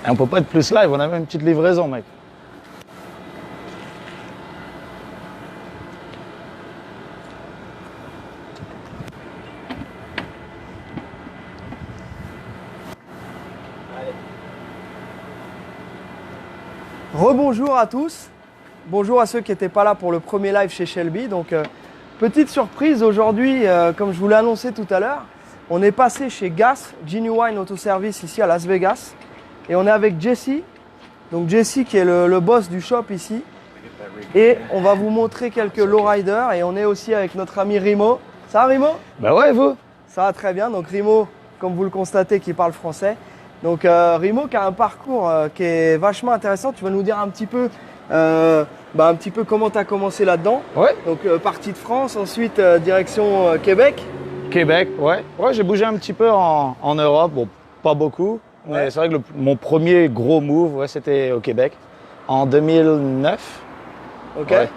Et on peut pas être plus live, on a même une petite livraison, mec. Rebonjour à tous, bonjour à ceux qui n'étaient pas là pour le premier live chez Shelby. Donc petite surprise aujourd'hui, comme je vous l'ai annoncé tout à l'heure, on est passé chez Gas, Genuine Auto Service ici à Las Vegas. Et on est avec Jesse, donc Jesse qui est le boss du shop ici. Et on va vous montrer quelques lowriders et on est aussi avec notre ami Rimo. Ça va Rimo? Bah ouais, vous? Ça va très bien, donc Rimo, comme vous le constatez, qui parle français. Donc Rimo qui a un parcours qui est vachement intéressant. Tu vas nous dire un petit peu comment tu as commencé là-dedans. Ouais. Donc partie de France, ensuite direction Québec. Québec, ouais. Ouais, j'ai bougé un petit peu en Europe, bon, pas beaucoup. Mais Ouais. c'est vrai que mon premier gros move, ouais, c'était au Québec, en 2009. Ok. Ouais.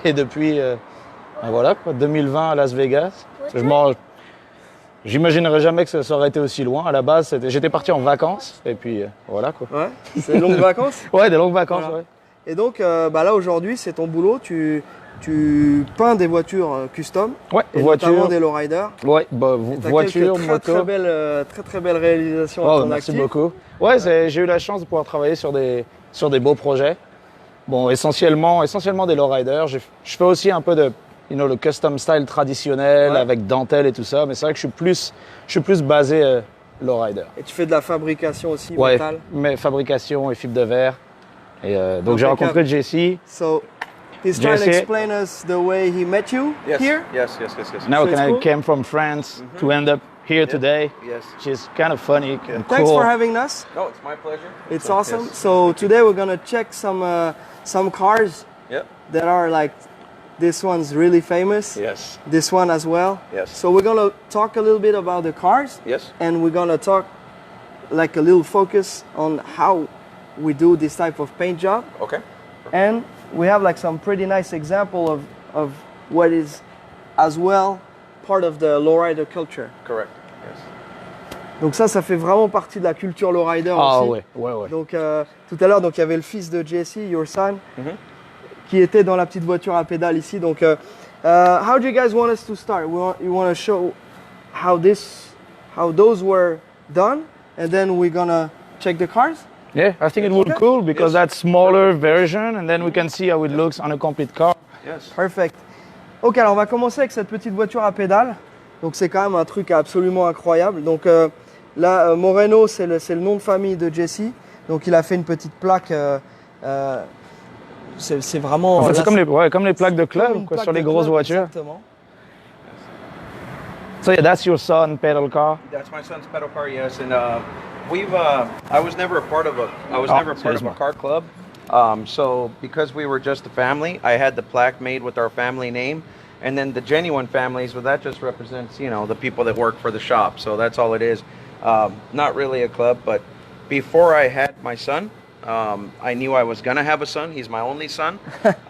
Et depuis, ben voilà, quoi, 2020 à Las Vegas. J'imaginerais jamais que ça aurait été aussi loin. À la base, j'étais parti en vacances et puis voilà quoi. Ouais. C'est des longues vacances. Ouais, des longues vacances, Voilà. ouais. Et donc là aujourd'hui, c'est ton boulot. Tu peins des voitures custom. Ouais, Et voiture. notamment des lowriders. Ouais, bah, Et t'as voiture, quelques moto. très belle réalisation à Oh, ton merci actif. beaucoup. Ouais, j'ai eu la chance de pouvoir travailler sur des beaux projets. Bon, essentiellement des lowriders. Je fais aussi un peu de, le custom style traditionnel, Ouais. avec dentelle et tout ça, mais c'est vrai que je suis plus basé lowrider. Et tu fais de la fabrication aussi, Ouais, métal. mais fabrication et fibre de verre. Et donc j'ai rencontré Jesse. So he's trying to Jesse. explain us the way he met you Yes. here. Yes. Now So it's I cool? came from France to end up here today. Yes. Which is kind of funny and cool. Thanks for having us. No, it's my pleasure. It's awesome. So today we're gonna check some cars Yep. that are like, this one's really famous. Yes. This one as well. Yes. So we're gonna talk a little bit about the cars. Yes. And we're gonna talk like a little focus on how we do this type of paint job. Okay. And we have like some pretty nice example of what is as well part of the lowrider culture. Correct. Yes. Donc ça fait vraiment partie de la culture lowrider Ah aussi. ouais. Donc tout à l'heure, donc il y avait le fils de Jesse, your son, Mhm. qui était dans la petite voiture à pédale ici. Donc how do you guys want us to start? You want to show how those were done, and then we're gonna check the cars. Yeah, I think it would be Okay. cool because Yes. that's smaller version and then we can see how it looks on a complete car. Yes. Perfect. Ok, alors on va commencer avec cette petite voiture à pédale. Donc c'est quand même un truc absolument incroyable. Donc là, Moreno, c'est le nom de famille de Jesse. Donc il a fait une petite plaque. C'est vraiment. En fait, c'est là, comme les plaques de comme club une quoi, plaque sur les de grosses club, voitures. Exactement. So yeah, that's your son pedal car. That's my son's pedal car. Yes, and I was never a part of a car club. So because we were just a family, I had the plaque made with our family name, and then the genuine families. Well, that just represents the people that work for the shop. So that's all it is. Not really a club, but before I had my son, I knew I was gonna have a son. He's my only son.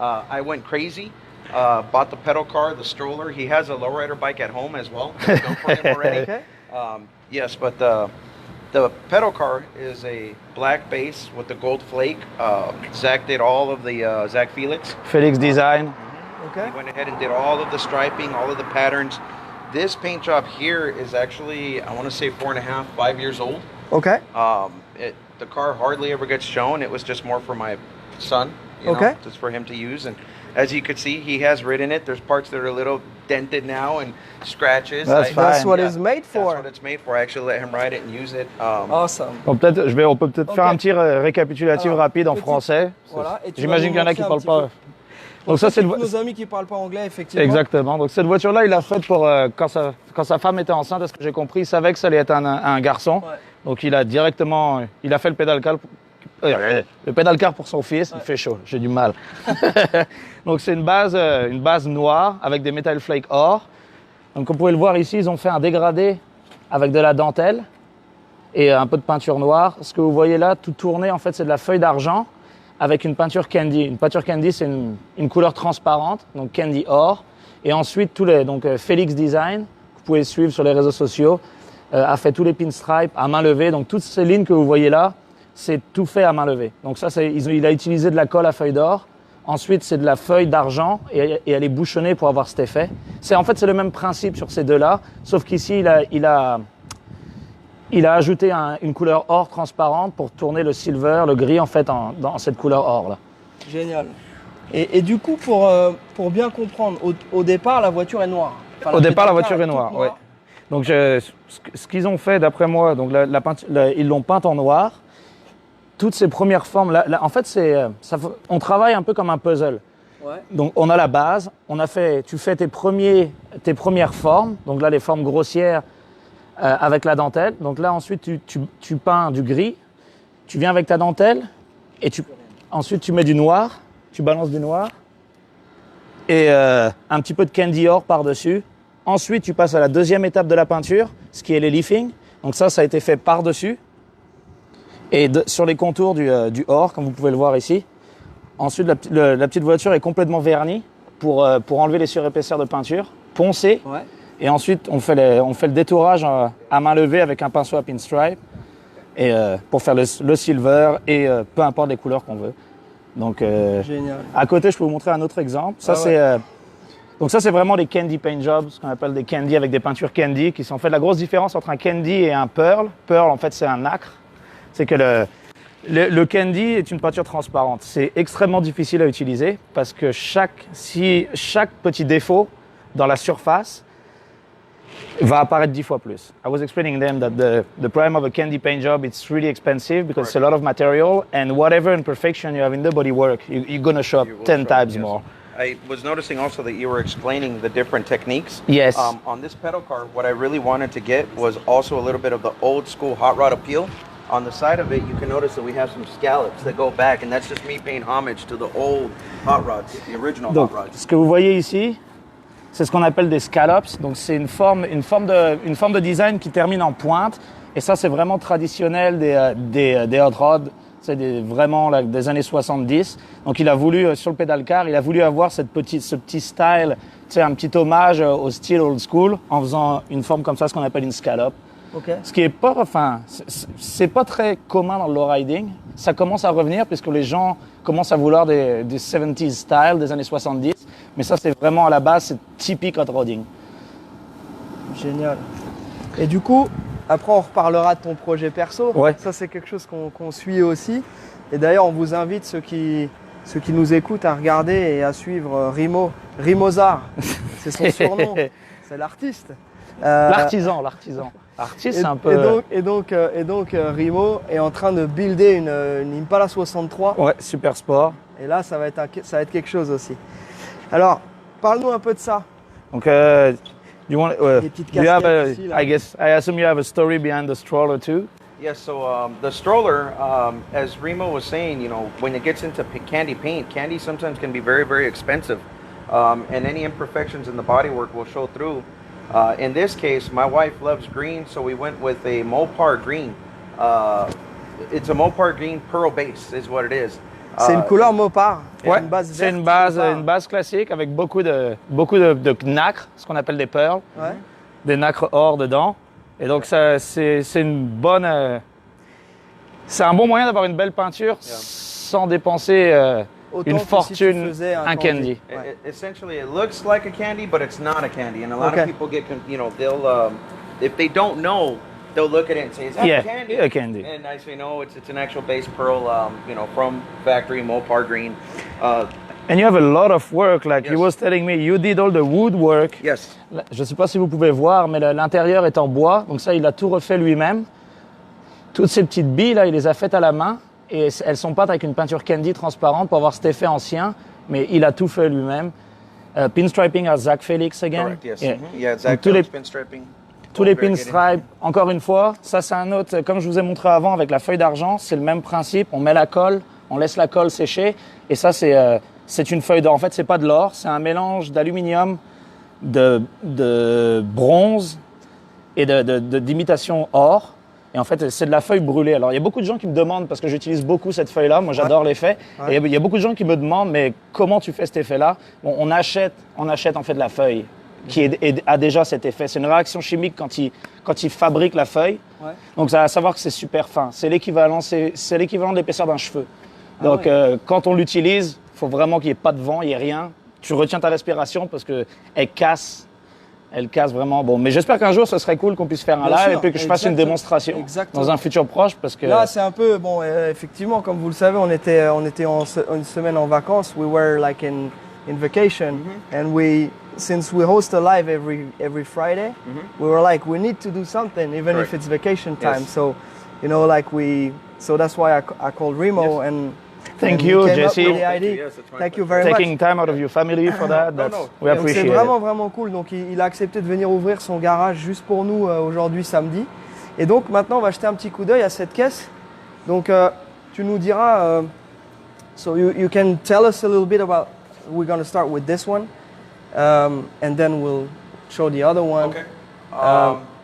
I went crazy. Bought the pedal car, the stroller. He has a lowrider bike at home as well. It's built for him already. Okay. Yes, but the pedal car is a black base with the gold flake. Zach did all of the Zach Felix. Felix Design. Ok. He went ahead and did all of the striping, all of the patterns. This paint job here is actually, I want to say 4.5, 5 years old. Ok. The car hardly ever gets shown. It was just more for my son, Okay. just for him to use. And as you could see, he has ridden it. There's parts that are a little dented now and scratches. That's That's fine. what Yeah, it's made That's for. what it's made for. I actually let him ride it and use it. Awesome. Bon, on peut peut-être faire Ok. un petit récapitulatif Alors, rapide en petit- français. Voilà. Et tu J'imagine vas qu'il y en a nous qui montrer parlent un pas. petit Donc ça c'est Pour nos amis qui parlent pas anglais, effectivement. Exactement. Donc cette voiture-là, il l'a faite pour quand sa femme était enceinte, à ce que j'ai compris, il savait que ça allait être un garçon. Ouais. Donc il a fait le pédale car pour son fils. Il fait chaud, j'ai du mal. Donc c'est une base noire avec des metal flake or. Donc comme vous pouvez le voir ici, ils ont fait un dégradé avec de la dentelle et un peu de peinture noire. Ce que vous voyez là, tout tourné, en fait, c'est de la feuille d'argent avec une peinture candy. Une peinture candy, c'est une couleur transparente, donc candy or. Et ensuite, Felix Design, que vous pouvez suivre sur les réseaux sociaux, a fait tous les pinstripes à main levée. Donc toutes ces lignes que vous voyez là, c'est tout fait à main levée. Donc ça, il a utilisé de la colle à feuille d'or. Ensuite, c'est de la feuille d'argent et elle est bouchonnée pour avoir cet effet. En fait, c'est le même principe sur ces deux-là, sauf qu'ici, il a ajouté une couleur or transparente pour tourner le silver, le gris, en fait, dans cette couleur or là. Génial. Et du coup, pour bien comprendre, au départ, la voiture est noire. Enfin, Au départ, la voiture est noire, noire. ouais. Donc, ce qu'ils ont fait, d'après moi, donc ils l'ont peinte en noir. Toutes ces premières formes, là, en fait, on travaille un peu comme un puzzle. Ouais. Donc, on a la base, tu fais tes premières formes. Donc là, les formes grossières avec la dentelle. Donc là, ensuite, tu peins du gris. Tu viens avec ta dentelle et ensuite, tu mets du noir. Tu balances du noir et un petit peu de candy or par-dessus. Ensuite, tu passes à la deuxième étape de la peinture, ce qui est les leafing. Donc ça a été fait par-dessus. Et sur les contours du or, comme vous pouvez le voir ici. Ensuite, la petite voiture est complètement vernie pour enlever les surépaisseurs de peinture, poncée. Ouais. Et ensuite, on fait le détourage à main levée avec un pinceau à pinstripe et pour faire le silver et peu importe les couleurs qu'on veut. Donc, génial. À côté, je peux vous montrer un autre exemple. Ça, donc ça, c'est vraiment des candy paint jobs, ce qu'on appelle des candy avec des peintures candy, qui sont en fait la grosse différence entre un candy et un pearl. Pearl, en fait, c'est un nacre. C'est que le candy est une peinture transparente. C'est extrêmement difficile à utiliser parce que chaque petit défaut dans la surface va apparaître 10 fois plus. I was explaining them that the problem of a candy paint job, it's really expensive because it's a lot of material and whatever imperfection you have in the bodywork, you're going to show up 10 times more. I was noticing also that you were explaining the different techniques. Yes. On this pedal car, what I really wanted to get was also a little bit of the old school hot rod appeal. On the side of it, you can notice that we have some scallops that go back, and that's just me paying homage to the old hot rods, the original Donc, hot rods. ce que vous voyez ici, c'est ce qu'on appelle des scallops. Donc, c'est une forme de design qui termine en pointe. Et ça, c'est vraiment traditionnel des hot rods. C'est vraiment des années 70. Donc, il a voulu, sur le pédale car, il a voulu avoir ce petit style, un petit hommage au style old school en faisant une forme comme ça, ce qu'on appelle une scallop. Okay. Ce qui est pas, c'est pas très commun dans le lowriding. Ça commence à revenir puisque les gens commencent à vouloir des 70s style des années 70. Mais ça, c'est vraiment à la base, c'est typique hot rodding. Génial. Et du coup, après, on reparlera de ton projet perso. Ouais. Ça, c'est quelque chose qu'on suit aussi. Et d'ailleurs, on vous invite, ceux qui nous écoutent, à regarder et à suivre Rimozar. C'est son surnom. C'est l'artiste. L'artisan. Artiste, c'est un peu... Et donc, Rimo est en train de builder une Impala 63. Ouais, super sport. Et là, ça va être quelque chose aussi. Alors, parle-nous un peu de ça. Donc, do you have I assume you have a story behind the stroller too? Yes, so the stroller, as Remo was saying, when it gets into candy paint, candy sometimes can be very, very expensive. And any imperfections in the bodywork will show through. In this case, my wife loves green, so we went with a Mopar green. It's a Mopar green pearl base, is what it is. C'est une couleur Mopar. Ouais, c'est une base classique avec beaucoup de nacre, ce qu'on appelle des pearls, ouais. Des nacres or dedans. Et donc c'est une bonne, c'est un bon moyen d'avoir une belle peinture sans dépenser une fortune, si un candy. Ouais. Essentially, it looks like a candy, but it's not a candy. And a lot of people get, they'll, if they don't know, they'll look at it and say, "Is that a candy?" A candy. And I say, "No, it's an actual base pearl, from factory Mopar green." And you have a lot of work, like he was telling me, you did all the woodwork. Yes. Je ne sais pas si vous pouvez voir, mais l'intérieur est en bois, donc ça, il a tout refait lui-même. Toutes ces petites billes là, il les a faites à la main. Et elles sont peintes avec une peinture candy transparente pour avoir cet effet ancien, mais il a tout fait lui-même. Pinstriping à Zach Felix again. Correct, yes. Yeah. Yeah, Zach Felix pinstriping. Tous les pinstripes, encore une fois, ça c'est un autre, comme je vous ai montré avant avec la feuille d'argent, c'est le même principe, on met la colle, on laisse la colle sécher, et ça c'est une feuille d'or. En fait, c'est pas de l'or, c'est un mélange d'aluminium, de bronze et d'imitation or. Et en fait, c'est de la feuille brûlée. Alors, il y a beaucoup de gens qui me demandent, parce que j'utilise beaucoup cette feuille-là, moi j'adore l'effet, et il y a beaucoup de gens qui me demandent, mais comment tu fais cet effet-là? Bon, on achète en fait la feuille. a déjà cet effet. C'est une réaction chimique quand il fabrique la feuille. Ouais. Donc, ça va savoir que c'est super fin. C'est l'équivalent de l'épaisseur d'un cheveu. Ah Donc, ouais. quand on l'utilise, il faut vraiment qu'il n'y ait pas de vent, il n'y ait rien. Tu retiens ta respiration parce qu'elle casse. Elle casse vraiment. Bon, mais j'espère qu'un jour, ce serait cool qu'on puisse faire un Bien live sûr, et puis que je fasse une exactement. démonstration Exactement. dans un futur proche parce que. Là, c'est un peu, bon, effectivement, comme vous le savez, on était une semaine en vacances. We were like in vacation, and since we host a live every Friday, we were like, we need to do something, even if Correct. it's vacation time. Yes. So, you know, so that's why I called Remo and. Thank and you, we came up Jesse. with the idea. Yes, it's my Thank you pleasure. very Taking much. time out of your family for that. No, That's, no. we Donc, appreciate c'est it. vraiment cool. Donc il a accepté de venir ouvrir son garage juste pour nous aujourd'hui samedi. Et donc maintenant on va jeter un petit coup d'œil à cette caisse. Donc tu nous diras. So you can tell us a little bit about. We're going to start with this one, and then we'll show the other one. Okay.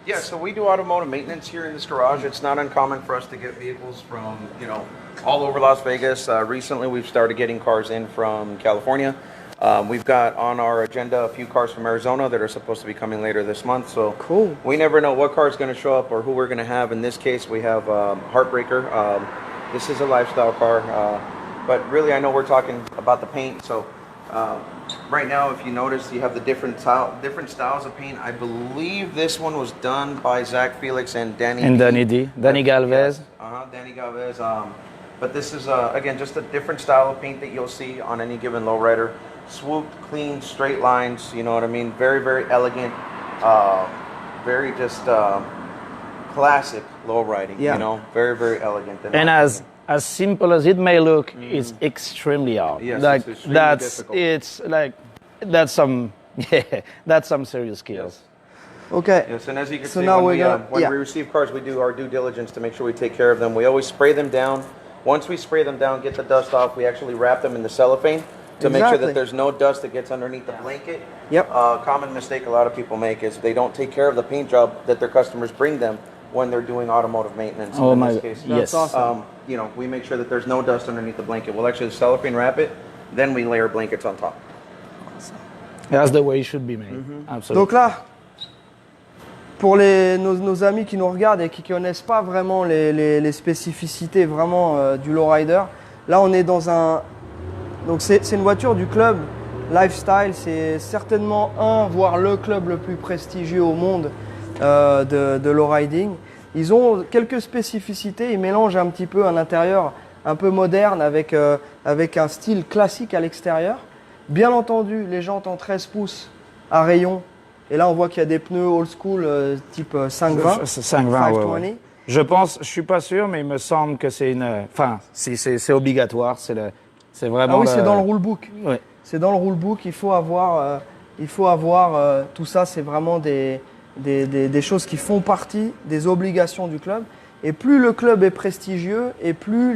Yeah, so we do automotive maintenance here in this garage. It's not uncommon for us to get vehicles from, all over Las Vegas. Recently, we've started getting cars in from California. We've got on our agenda a few cars from Arizona that are supposed to be coming later this month. So Cool. we never know what car is going to show up or who we're going to have. In this case, we have Heartbreaker. This is a lifestyle car, but really, I know we're talking about the paint. So right now, if you notice, you have the different styles of paint. I believe this one was done by Zach Felix and Danny. And Danny D. Danny Galvez. Danny Galvez. But this is again just a different style of paint that you'll see on any given lowrider. Swooped, clean, straight lines. You know what I mean? Very, very elegant. Very just classic lowriding. Yeah. You know, very, very elegant. And as simple as it may look, it's extremely hard. Yes, like it's extremely difficult. That's some that's some serious skills. Okay. Yes, and as you can So see, now when, we're we, gonna- we receive cars, we do our due diligence to make sure we take care of them. We always spray them down. Once we spray them down, get the dust off, we actually wrap them in the cellophane to make sure Exactly. that there's no dust that gets underneath the blanket. Yep. Common mistake a lot of people make is they don't take care of the paint job that their customers bring them when they're doing automotive maintenance. Oh in my this God. case, Yes. That's awesome. we make sure that there's no dust underneath the blanket. We'll actually cellophane wrap it, then we layer blankets on top. That's the way it should be made. Absolutely. Donc là, pour nos amis qui nous regardent et qui ne connaissent pas vraiment les spécificités vraiment du lowrider, là on est dans un... Donc c'est une voiture du club Lifestyle, c'est certainement voire le club le plus prestigieux au monde de lowriding. Ils ont quelques spécificités, ils mélangent un petit peu un intérieur un peu moderne avec un style classique à l'extérieur. Bien entendu, les jantes en 13 pouces à rayon. Et là, on voit qu'il y a des pneus old school type 520. C'est 520, ouais, ouais. Je pense, je suis pas sûr, mais il me semble que c'est une... Enfin, c'est obligatoire, c'est vraiment... Ah oui, c'est dans le rulebook. Ouais. C'est dans le rulebook, il faut avoir tout ça, c'est vraiment des choses qui font partie des obligations du club. Et plus le club est prestigieux, et plus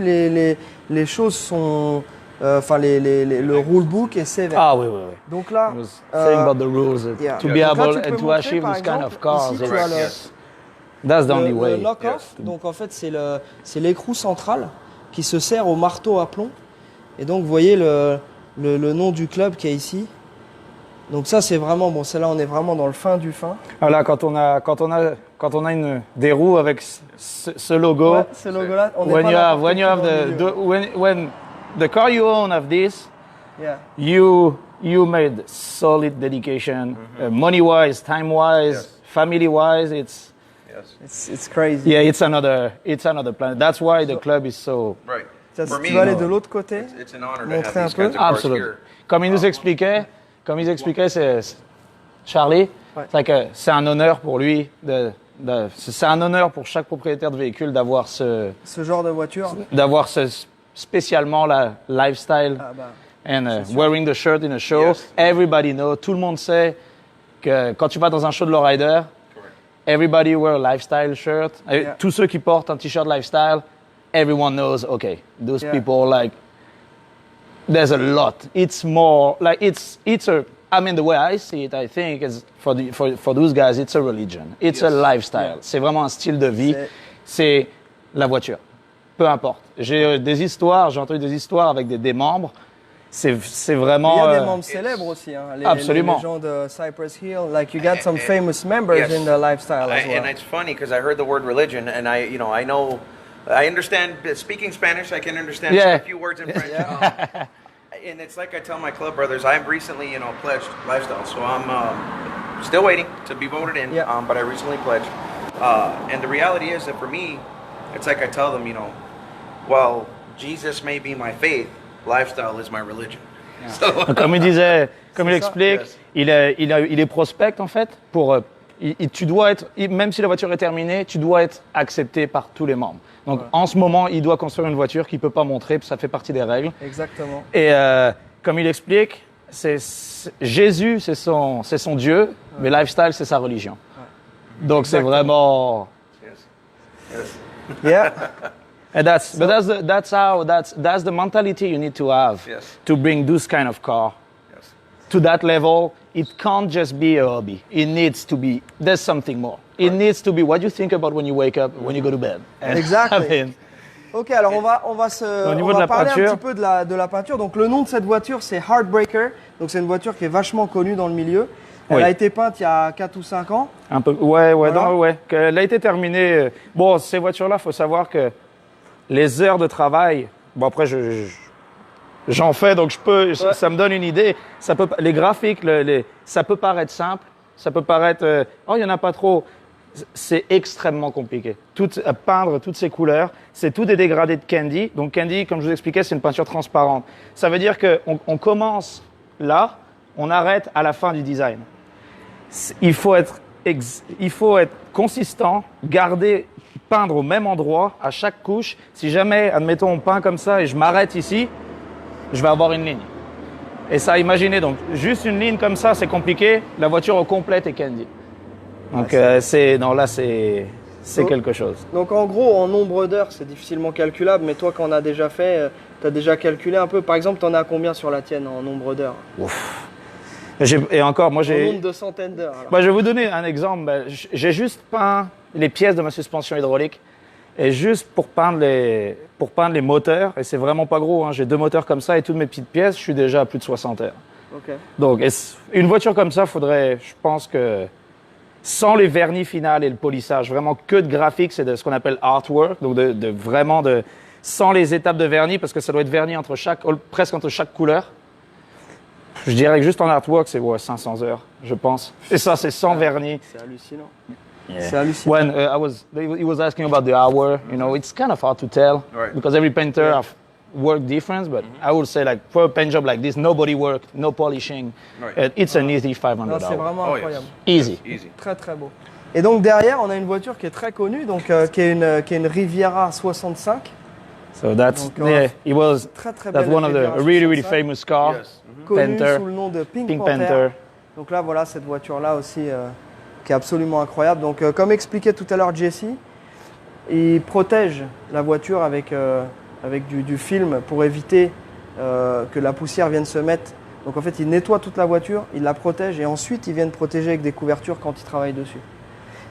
les choses sont... le rulebook est sévère. Ah oui, oui, oui. Donc là, I was saying about the rules, yeah. to be Donc là, able tu peux and to montrer, achieve par this kind of exemple, cars, ici, tu as it's- that's the only le way. knock-off. Donc en fait, c'est l'écrou central qui se sert au marteau à plomb. Et donc vous voyez le nom du club qui est ici. Donc ça c'est vraiment bon. Celle-là on est vraiment dans le fin du fin. Voilà, quand on a des roues avec ce logo, Ouais, ce logo-là, on n'est when pas you have n'importe qui dans le milieu. when the car you own have this, Yeah. you made solid dedication, money wise, time wise, Yes. family wise. Yes. It's crazy. Yeah, it's another planet. That's why the club is so. Right. Ça, For si me, tu vas aller de l'autre côté. it's an honor to Montrer have un these peu. kinds of cars Absolutely. here. Comme il nous expliquait, c'est Charlie, Ouais. c'est un honneur pour lui c'est un honneur pour chaque propriétaire de véhicule d'avoir Ce genre de voiture. spécialement la lifestyle Ah bah. and wearing the shirt in a show. Yes. Everybody knows, tout le monde sait que quand tu vas dans un show de lowrider, everybody wear a lifestyle shirt. Yeah. Tous ceux qui portent un t-shirt lifestyle, everyone knows, okay, those Yeah. people there's a lot. It's more like it's a. I mean, the way I see it, I think is for those guys, it's a religion. It's a Yes. lifestyle. Yeah. C'est vraiment un style de vie. C'est la voiture. Peu importe. J'ai entendu des histoires avec des membres c'est vraiment. Il y a des membres célèbres aussi, hein, Absolument. les gens de Cypress Hill. Like you got some famous members in the lifestyle as well. And it's funny because I heard the word religion, and I understand speaking Spanish. I can understand a few words in French. And it's like I tell my club brothers, I've recently, pledged lifestyle, so I'm still waiting to be voted in. But I recently pledged, and the reality is that for me, it's like I tell them, well, Jesus may be my faith, lifestyle is my religion. So, comme il disait, comme il ça. explique, il est prospect en fait. Tu dois être, même si la voiture est terminée, tu dois être accepté par tous les membres. Donc en ce moment, il doit construire une voiture qu'il ne peut pas montrer, ça fait partie des règles. Exactement. Et comme il explique, Jésus, c'est son Dieu, mais lifestyle, c'est sa religion. Donc c'est vraiment. Yeah. And that's the mentality you need to have to bring this kind of car to that level. It can't just be a hobby. It needs to be. There's something more. It needs to be what you think about when you wake up, when you go to bed. And Exactly. Ok, alors on va parler un peinture. petit peu de la peinture. Donc le nom de cette voiture, c'est Heartbreaker. Donc c'est une voiture qui est vachement connue dans le milieu. Elle a été peinte il y a 4 ou 5 ans. Un peu. Ouais. Voilà. Ouais. Elle a été terminée. Bon, ces voitures-là, faut savoir que les heures de travail. Bon, après, j'en fais, donc ça me donne une idée. Les graphiques, ça peut paraître simple, ça peut paraître, il n'y en a pas trop. C'est extrêmement compliqué. Peindre toutes ces couleurs, c'est tout des dégradés de candy. Donc candy, comme je vous expliquais, c'est une peinture transparente. Ça veut dire qu'on commence là, on arrête à la fin du design. Il faut être consistant, peindre au même endroit, à chaque couche. Si jamais, admettons, on peint comme ça et je m'arrête ici, je vais avoir une ligne. Et ça, imaginez, donc, juste une ligne comme ça, c'est compliqué. La voiture au complète est candy. Donc, c'est quelque chose. Donc en gros, en nombre d'heures, c'est difficilement calculable. Mais toi, quand on a déjà fait, tu as déjà calculé un peu. Par exemple, tu en as combien sur la tienne en nombre d'heures? Ouf. Et encore, moi, En nombre de centaines d'heures. Je vais vous donner un exemple. J'ai juste peint les pièces de ma suspension hydraulique. Et juste pour peindre les moteurs, et c'est vraiment pas gros, hein, j'ai 2 moteurs comme ça et toutes mes petites pièces, je suis déjà à plus de 60 heures. Okay. Donc, une voiture comme ça, je pense que sans les vernis finales et le polissage, vraiment que de graphique, c'est de ce qu'on appelle artwork, donc sans les étapes de vernis, parce que ça doit être verni presque entre chaque couleur. Je dirais que juste en artwork, c'est 500 heures, je pense. Et ça, c'est sans vernis. C'est hallucinant. Yeah. C'est hallucinant. When he was asking about the hour, it's kind of hard to tell because every painter have work different. But I would say, like, for a paint job like this, nobody worked, no polishing. It's an easy 500 Non, c'est vraiment incroyable. Easy. Très très beau. Et donc derrière, on a une voiture qui est très connue, donc qui est une Riviera 65. So that's it was très that's belle one of the Riviera really 65. famous car. Connue Panther. sous le nom de Pink Pink Panther. Panther. Donc là, voilà cette voiture-là aussi qui est absolument incroyable. Donc comme expliquait tout à l'heure Jesse, il protège la voiture avec du film pour éviter que la poussière vienne se mettre. Donc en fait, il nettoie toute la voiture, il la protège et ensuite ils viennent protéger avec des couvertures quand ils travaillent dessus.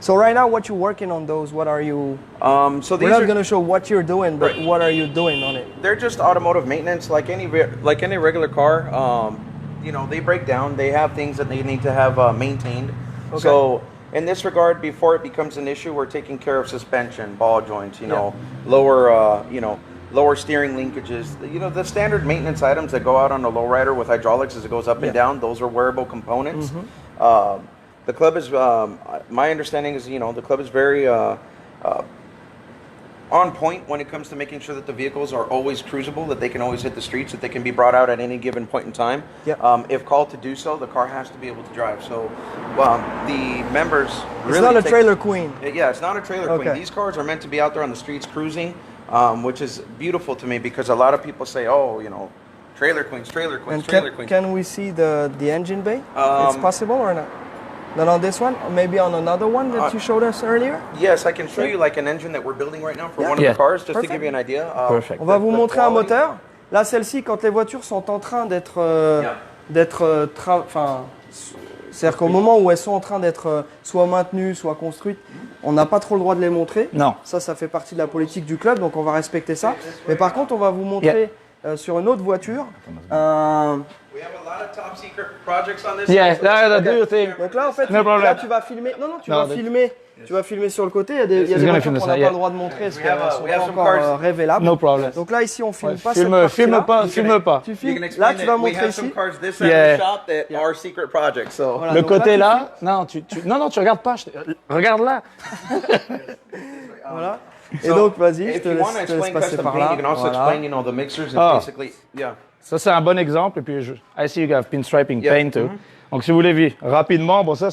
So right now, what you working on those? What are you? So We're not going to show what you're doing, but what are you doing on it? They're just automotive maintenance, like any regular car. They break down. They have things that they need to have maintained. Okay. So in this regard, before it becomes an issue, we're taking care of suspension, ball joints. Lower steering linkages. The standard maintenance items that go out on a lowrider with hydraulics as it goes up and down. Those are wearable components. The club is, my understanding is, the club is very on point when it comes to making sure that the vehicles are always cruisable, that they can always hit the streets, that they can be brought out at any given point in time. Yep. If called to do so, the car has to be able to drive. So the members really It's not a trailer queen. Yeah, it's not a trailer Okay. queen. These cars are meant to be out there on the streets cruising, which is beautiful to me because a lot of people say, trailer queens, And trailer queens. can we see the engine bay? It's possible or not? Not on this one? Or maybe on another one that you showed us earlier? Yes, I can show you like an engine that we're building right now for one of the cars, just to give you an idea. Perfect. On va vous montrer un moteur. Là, celle-ci, quand les voitures sont en train c'est-à-dire qu'au moment où elles sont en train d'être soit maintenues, soit construites, on n'a pas trop le droit de les montrer. Non. Ça fait partie de la politique du club, donc on va respecter ça. Mais par contre, on va vous montrer sur une autre voiture. We have a lot of top secret projects on this. Yeah, side, so do you think? Donc là, en fait, No problem. là, tu vas filmer. Non, tu No, vas filmer. Tu vas filmer sur le côté. Il y a des gonna voitures film qu'on ça, n'a pas yeah. le droit de montrer parce We qu'elles have, sont we have pas some encore cars. révélables. No problem. Donc là, ici, on filme Ouais, pas filme pas, filme pas. Tu You filmes. can explain Là, tu vas it. We montrer have some ici. cars this side Yeah. of the shop that are secret projects. So Voilà, Le donc là, côté tu là, non, tu regardes pas. Regarde là. Voilà. Et So, donc, vas-y, je if te you laisse, want to je te laisse explain passer custom par paint, là. you can also Voilà. explain, you know, the mixers and Oh. basically, yeah. Ça, c'est un bon exemple. Et puis, I see you have pinstriping Yeah. paint too. Donc, si vous voulez vivre rapidement, bon, ça,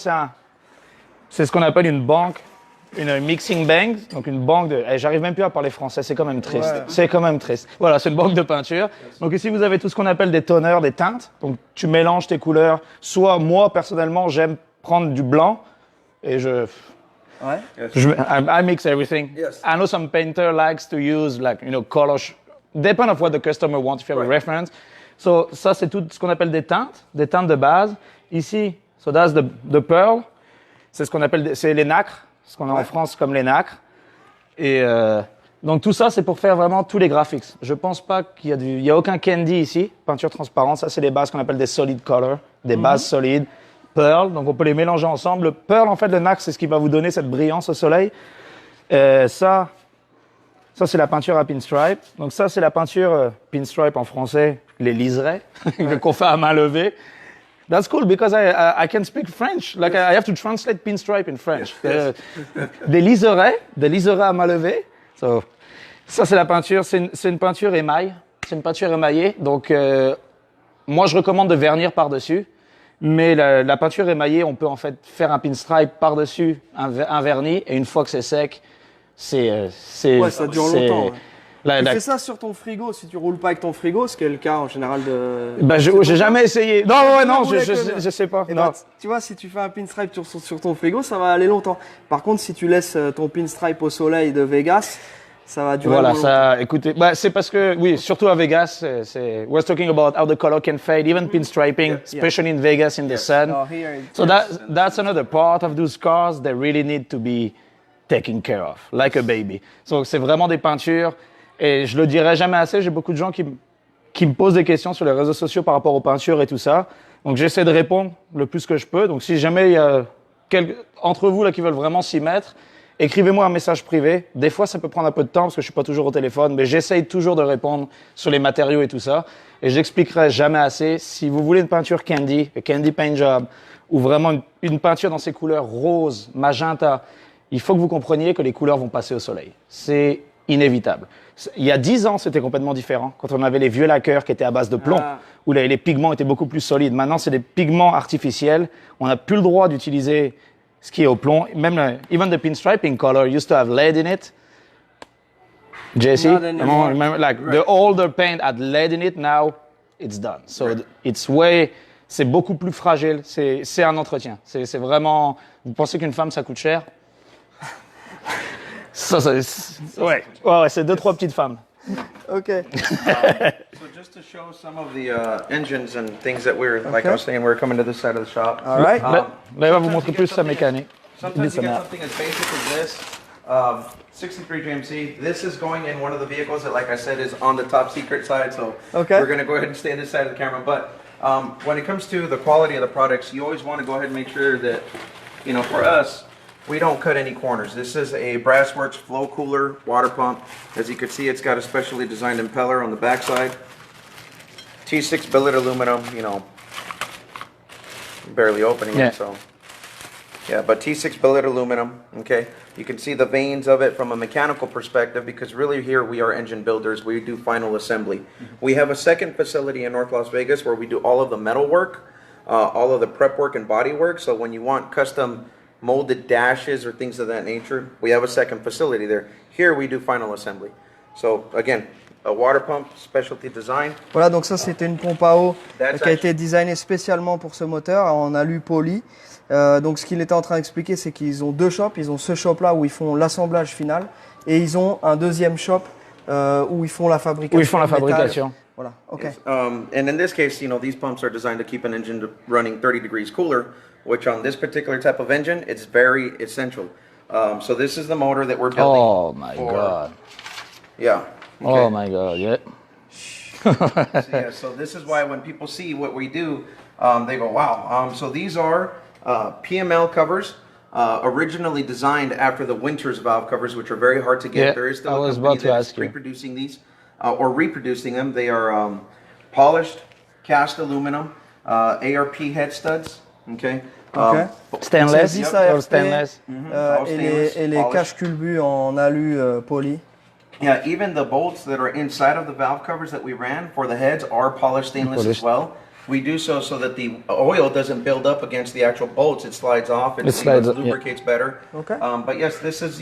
c'est ce qu'on appelle une banque, une mixing bank. Donc, une banque de. J'arrive même plus à parler français, c'est quand même triste. Ouais. C'est quand même triste. Voilà, c'est une banque de peinture. Donc, ici, vous avez tout ce qu'on appelle des toners, des teintes. Donc, tu mélanges tes couleurs. Soit, moi, personnellement, j'aime prendre du blanc et Ouais. I mix everything. Yes. I know some painter likes to use color. Depend of what the customer wants. If you have a reference. So ça c'est tout ce qu'on appelle des teintes de base. Ici, so that's the pearl. C'est ce qu'on appelle c'est les nacres, ce qu'on a en France comme les nacres. Et donc tout ça c'est pour faire vraiment tous les graphics. Je pense pas qu'il y a aucun candy ici, peinture transparente. Ça c'est les bases qu'on appelle des solid color, des bases solides. Pearl, donc on peut les mélanger ensemble. Le pearl, en fait, le nacre, c'est ce qui va vous donner cette brillance au soleil. Ça c'est la peinture à pinstripe. Donc ça, c'est la peinture pinstripe en français, les liserés, qu'on fait à main levée. That's cool because I can speak French. Like I have to translate pinstripe in French. Des liserés à main levée. So, ça, c'est la peinture. C'est une peinture émail. C'est une peinture émaillée. Donc, moi, je recommande de vernir par-dessus. Mais la peinture émaillée, on peut en fait faire un pinstripe par-dessus un vernis et une fois que c'est sec, Ouais, ça dure longtemps. Ouais. Tu fais ça sur ton frigo si tu roules pas avec ton frigo, ce qui est le cas en général de. Ben, j'ai jamais essayé. Non, rouler avec je sais pas. Eh Non. ben, tu vois, si tu fais un pinstripe sur ton frigo, ça va aller longtemps. Par contre, si tu laisses ton pinstripe au soleil de Vegas, ça va durer Voilà, longtemps. ça, écoutez, bah, c'est parce que, oui, surtout à Vegas, we're talking about how the color can fade, even pinstriping, especially in Vegas in the sun. Oh, here it- So that's another part of those cars that really need to be taken care of, like a baby. So c'est vraiment des peintures, et je le dirai jamais assez, j'ai beaucoup de gens qui me posent des questions sur les réseaux sociaux par rapport aux peintures et tout ça. Donc j'essaie de répondre le plus que je peux. Donc si jamais il y a entre vous là qui veulent vraiment s'y mettre, écrivez-moi un message privé. Des fois, ça peut prendre un peu de temps parce que je suis pas toujours au téléphone, mais j'essaye toujours de répondre sur les matériaux et tout ça. Et j'expliquerai jamais assez. Si vous voulez une peinture candy, a candy paint job, ou vraiment une peinture dans ses couleurs rose, magenta, il faut que vous compreniez que les couleurs vont passer au soleil. C'est inévitable. Il y a 10 ans, c'était complètement différent. Quand on avait les vieux lacqueurs qui étaient à base de plomb, où les pigments étaient beaucoup plus solides. Maintenant, c'est des pigments artificiels. On n'a plus le droit d'utiliser ce qui est au plomb. Même even the pinstriping color used to have lead in it. Jesse, Not anymore. remember, like the older paint had lead in it. Now it's done. So c'est beaucoup plus fragile. C'est un entretien. C'est vraiment. Vous pensez qu'une femme ça coûte cher? Ouais, c'est 2-3 petites femmes. Ok. So just to show some of the engines and things that like I was saying, we're coming to this side of the shop. All right. Là, il va vous montrer plus sa mécanique. Sometimes you get something as basic as this. 63 GMC. This is going in one of the vehicles that, like I said, is on the top secret side. So we're going to go ahead and stay on this side of the camera. But when it comes to the quality of the products, you always want to go ahead and make sure that, you know, for us, we don't cut any corners. This is a Brassworks flow cooler water pump. As you can see, it's got a specially designed impeller on the backside. T6 billet aluminum, you know, barely opening it, so. Yeah, but T6 billet aluminum, okay? You can see the veins of it from a mechanical perspective because really here we are engine builders. We do final assembly. We have a second facility in North Las Vegas where we do all of the metal work, all of the prep work and body work. So when you want custom molded dashes or things of that nature, we have a second facility there. Here we do final assembly. So again, a water pump, specialty design. Voilà, donc ça c'était une pompe à eau qui a été designée spécialement pour ce moteur en alu poli. Donc ce qu'il était en train d'expliquer, c'est qu'ils ont deux shops. Ils ont ce shop là où ils font l'assemblage final et ils ont un deuxième shop où ils font la fabrication. Voilà, ok. Yes. And in this case, you know, these pumps are designed to keep an engine running 30 degrees cooler, which on this particular type of engine, it's very essential. So this is the motor that we're building. Oh my God. Yeah. Okay. Oh my God, yeah. So this is why when people see what we do, they go, wow. So these are PML covers, originally designed after the Winters valve covers, which are very hard to get. Yeah, There is I still a was company about to that is ask you. reproducing these or reproducing them. They are polished cast aluminum, ARP head studs. Okay. Ok. Stainless C'est 10 or ARP, stainless. All et stainless, les polished. caches culbus en alu poli. Yeah, even the bolts that are inside of the valve covers that we ran for the heads are polished stainless as Polished. well. We do so that the oil doesn't build up against the actual bolts. It slides off and It slides up, yeah. lubricates better. Okay. But yes, this is,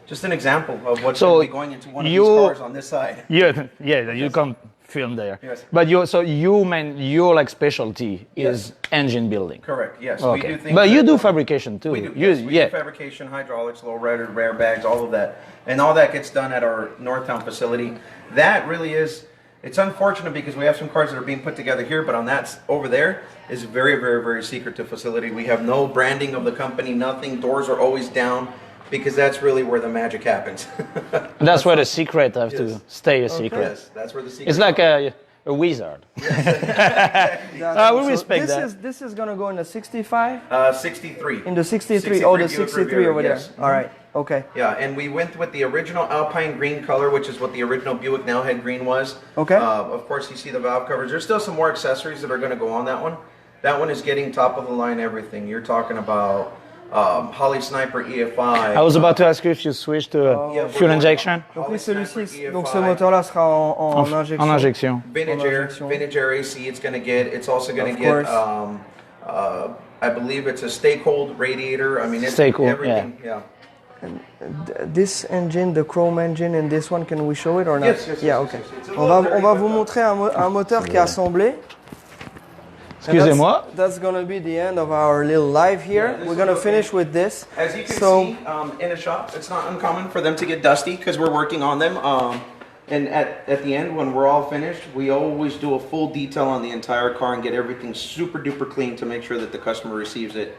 just an example of what's So going to be going into one of these you- cars on this side. Yeah, you can film there. Yes. But your like specialty is engine building. Correct, yes. Okay. We do things But you that- do fabrication too. We do, You- yes. We yeah. do fabrication, hydraulics, low rare bags, all of that. And all that gets done at our Northtown facility. That really is, it's unfortunate because we have some cars that are being put together here, but on that over there is very, very, very secretive facility. We have no branding of the company, nothing. Doors are always down because that's really where the magic happens. That's where the secret have to Yes. stay a secret. Yes, that's where the secret It's like a wizard. We respect that. This is gonna go in the 65? 63. In the 63. Oh, the Buick 63 Riviera, over there. yes. All right. Okay. Yeah, and we went with the original Alpine green color, which is what the original Buick Now Head green was. Okay. Of course, you see the valve covers. There's still some more accessories that are going to go on that one. That one is getting top of the line everything. You're talking about Holly Sniper EFI. I was about to ask you if you switched to Yeah, fuel we're- injection. Donc Holly oui, Sniper celui-ci, EFI, donc ce moteur-là sera en injection. En injection. Vintage En air, injection. vintage air AC. It's going to get. It's also going Of to get. course. I believe it's a stay cold radiator. I mean, it's Stay cold, everything. Yeah. This engine, the chrome engine, and this one, can we show it or not? Yes, yes, yes, Yeah, yes, okay. yes. It's a On little va dirty, vous but, montrer un moteur qui est assemblé. And Excusez-moi. That's gonna be the end of our little live here. Yeah, this We're is gonna okay. finish with this. As you can So- see, in a shop, it's not uncommon for them to get dusty because we're working on them. And at the end, when we're all finished, we always do a full detail on the entire car and get everything super duper clean to make sure that the customer receives it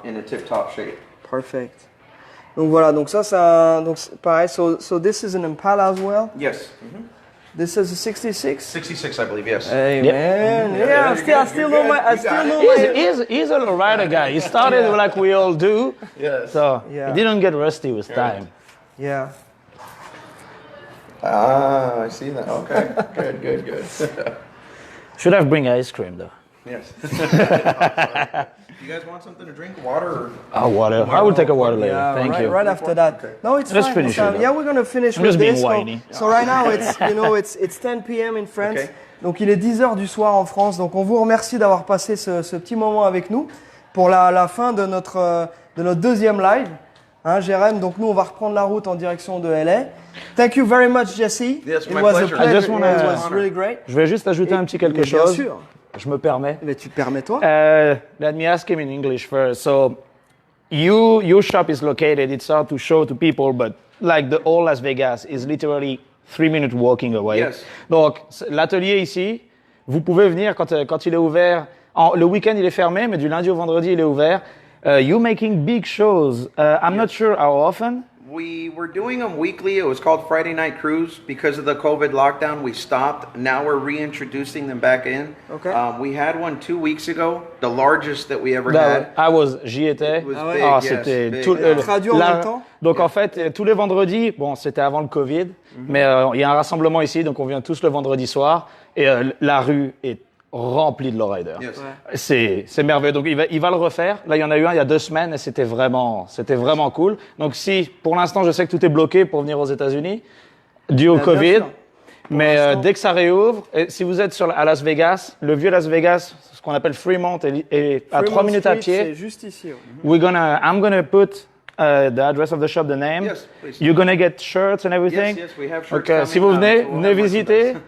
in a tip-top shape. Perfect. Donc voilà, donc ça c'est un, donc c'est pareil. So this is an Impala as well. Yes. This is a 66. 66, I believe, yes. Hey Yep. man, Yeah, yeah, you're I good, still you're know my, good. I You still got know it. my. He's a little rider guy. He started like we all do. Yes. So Yeah. he didn't get rusty with time. Yeah. Ah, I see that. Okay. Good, good. Should have bring ice cream though. Yes. You guys want something to drink? Water? Or? Oh, water. I will take a water later. Yeah, Thank right, you. right after that. Okay. No, it's Let's fine. finish it's fine. it, Yeah, we're gonna finish I'm with just being this. whiny. So right now it's 10 p.m. in France. Okay. Donc il est 10h du soir en France. Donc on vous remercie d'avoir passé ce petit moment avec nous pour la fin de notre deuxième live. Hein, Jérém, donc nous on va reprendre la route en direction de LA. Thank you very much, Jesse. Yes, It my was pleasure. a pleasure. I just wanna- It was really great. Je vais juste ajouter un petit quelque Mais bien chose. sûr. Je me permets. Mais tu te permets toi. Let me ask him in English first. So, your shop is located. It's hard to show to people, but like the old Las Vegas is literally 3 minutes walking away. Yes. Donc l'atelier ici, vous pouvez venir quand il est ouvert. Le week-end il est fermé, mais du lundi au vendredi il est ouvert. You making big shows. I'm not sure how often. We were doing them weekly. It was called Friday Night Cruise. Because of the COVID lockdown, we stopped. Now we're reintroducing them back in. Okay. We had one 2 weeks ago, the largest that we ever had. J'y étais. It was Ah ouais. big, Ah, yes, c'était big. tout, Traduit en même temps? Donc en fait, tous les vendredis, bon, c'était avant le Covid, mais il y a un rassemblement ici, donc on vient tous le vendredi soir, et la rue est remplie de lowriders. Yes. C'est merveilleux. Donc il va le refaire. Là, il y en a eu un il y a 2 semaines et c'était vraiment cool. Donc si, pour l'instant, je sais que tout est bloqué pour venir aux États-Unis, dû au Bien Covid. sûr. Mais l'instant. dès que ça réouvre, et si vous êtes à Las Vegas, le vieux Las Vegas, ce qu'on appelle Fremont, est à 3 Fremont minutes à Street, pied. C'est juste ici. Ouais. I'm gonna put the address of the shop, the name. Yes, please. You're gonna get shirts and everything. Yes, we have shirts Donc, coming si vous now, venez, so we'll venez have visiter, merchandise.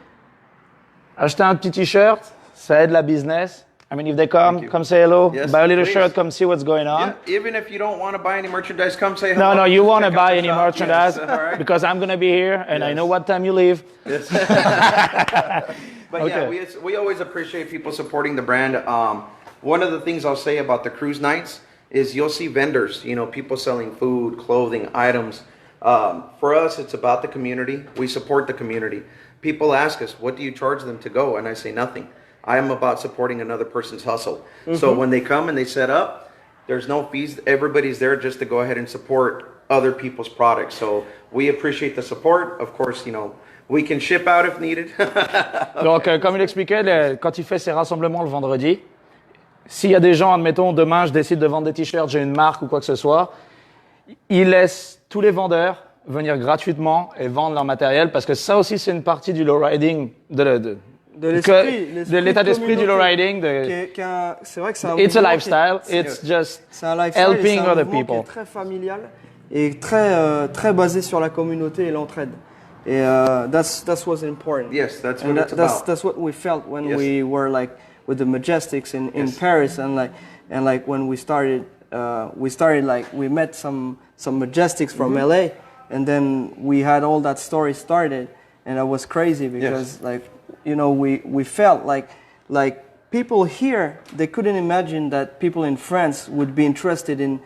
achetez un petit t-shirt, ça aide la business. I mean, if they Thank you. come say hello, Yes, buy a little please. shirt, come see what's going on. Yeah, even if you don't want to buy any merchandise, come say hello. No, you Just want to check out buy the any shop. merchandise Yes, all right. because I'm gonna be here and I Yes. know what time you leave. Yes. But Okay. yeah, we always appreciate people supporting the brand. One of the things I'll say about the cruise nights is you'll see vendors, people selling food, clothing, items. For us, it's about the community. We support the community. People ask us, what do you charge them to go? And I say nothing. I am about supporting another person's hustle. So when they come and they set up, there's no fees. Everybody's there just to go ahead and support other people's products. So we appreciate the support. Of course, you know, we can ship out if needed. Donc, comme il expliquait, quand il fait ses rassemblements le vendredi, s'il y a des gens, admettons, demain, je décide de vendre des t-shirts, j'ai une marque ou quoi que ce soit, il laisse tous les vendeurs venir gratuitement et vendre leur matériel parce que ça aussi, c'est une partie du lowriding, de l'état d'esprit du lowriding. C'est vrai que c'est un It's a mouvement lifestyle. It's just c'est helping un other mouvement people. qui est très familial et très basé sur la communauté et l'entraide. Et that's what's important. Yes, that's and what it's about. That's what we felt when Yes. we were like with the Majestics in Paris and like when we started like we met some Majestics from LA and then we had all that story started and it was crazy because like you know we felt like people here they couldn't imagine that people in France would be interested in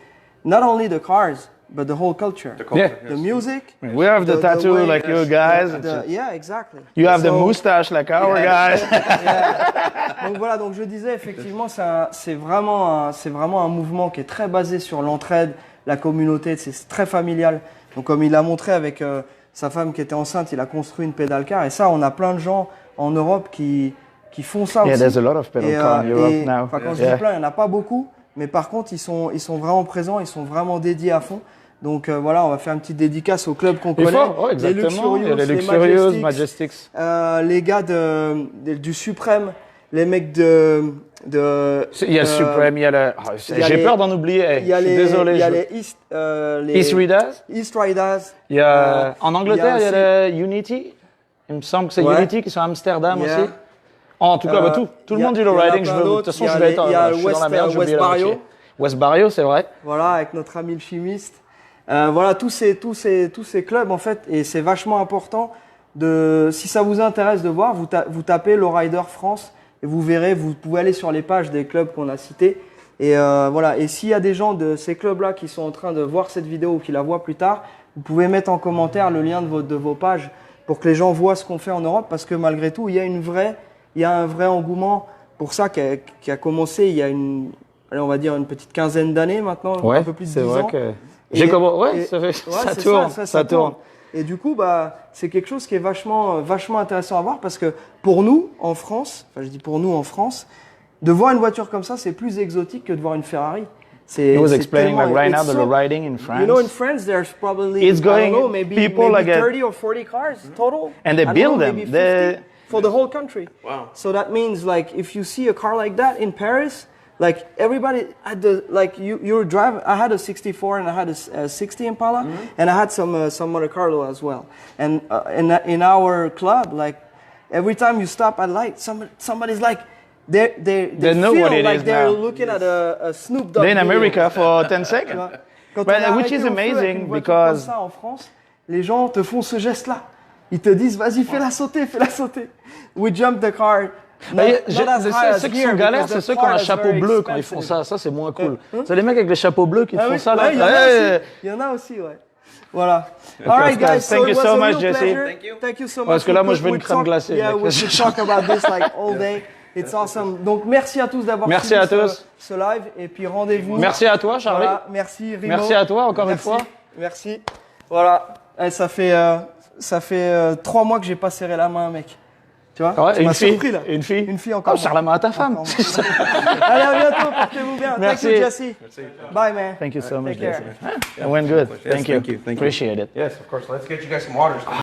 not only the cars but the whole culture, the music. We have the tattoo way, like you guys. Yeah, exactly. You have the moustache like our guys. Donc voilà, donc je disais effectivement c'est vraiment un mouvement qui est très basé sur l'entraide, la communauté, c'est très familial. Donc comme il a montré avec sa femme qui était enceinte, il a construit une pédale car et ça on a plein de gens en Europe qui font ça aussi. Yeah, there's a lot of pedal car in Europe now. Quand je dis plein, il n'y en a pas beaucoup, mais par contre ils sont vraiment présents, ils sont vraiment dédiés à fond. Donc voilà, on va faire une petite dédicace au club qu'on connaît. Les Luxurious, il y a les Luxurious, Majestics. Les gars du Suprême, les mecs de il y a le Supreme, il y a le... j'ai peur d'en oublier, désolé. Il y a les East Riders. East Riders. Il y a, en Angleterre, il y a le Unity. Il me semble que c'est Unity qui sont à Amsterdam aussi. En tout cas, tout le monde du lowriding. De toute façon, je vais être dans la merde. West Barrio. West Barrio, c'est vrai. Voilà, avec notre ami le chimiste. Voilà, tous ces clubs, en fait, et c'est vachement important. Si ça vous intéresse de voir, vous tapez Lowrider France et vous verrez, vous pouvez aller sur les pages des clubs qu'on a cités. Et voilà, et s'il y a des gens de ces clubs-là qui sont en train de voir cette vidéo ou qui la voient plus tard, vous pouvez mettre en commentaire le lien de vos pages pour que les gens voient ce qu'on fait en Europe, parce que malgré tout, il y a un vrai engouement pour ça qui a commencé il y a on va dire une petite quinzaine d'années maintenant, un peu plus de 10 ans. Ça tourne. Et du coup, c'est quelque chose qui est vachement intéressant à voir parce que pour nous, en France, de voir une voiture comme ça, c'est plus exotique que de voir une Ferrari. He was explaining like right now the lowriding in France. You know, in France, there's probably maybe 30 or 40 cars total. And they build them. For the whole country. Wow. So that means like if you see a car like that in Paris, like everybody had you drive. I had a 64 and I had a 60 Impala, and I had some Monte Carlo as well. And in our club, like every time you stop at light, somebody's like they know feel what it like is they're now. looking at a Snoop Dogg. They're in video. America for 10 seconds. Which is amazing because comme ça, en France, les gens te font ce geste-là. Ils te disent vas-y fais-la sauter. We jump the car. Ceux qui sont galères, c'est ceux qui ont un chapeau bleu quand ils font ça. Ça, c'est moins cool. C'est les mecs avec les chapeaux bleus qui font ça. Là. Il y en a aussi, ouais. Voilà. All right, guys. Thank you so much, Jesse. Thank you so much. Parce que là, moi, je veux une crème glacée. Yeah, we could talk about this like all day. It's awesome. Donc, merci à tous d'avoir suivi ce live. Et puis, rendez-vous. Merci à toi, Charlie. Voilà. Merci, Rimo. Merci à toi, encore une fois. Merci. Voilà. Et ça fait 3 mois que j'ai pas serré la main à un mec. Tu vois, ouais, une fille, surpris, là. Une fille encore. Serre la main à ta femme. Allez, à bientôt, portez-vous bien. Merci. Thank you, Jesse. Bye, man. Thank you so much, Take care. Jesse. It went good. Yes, Thank you. thank you. Appreciate it. Yes, of course. Let's get you guys some waters.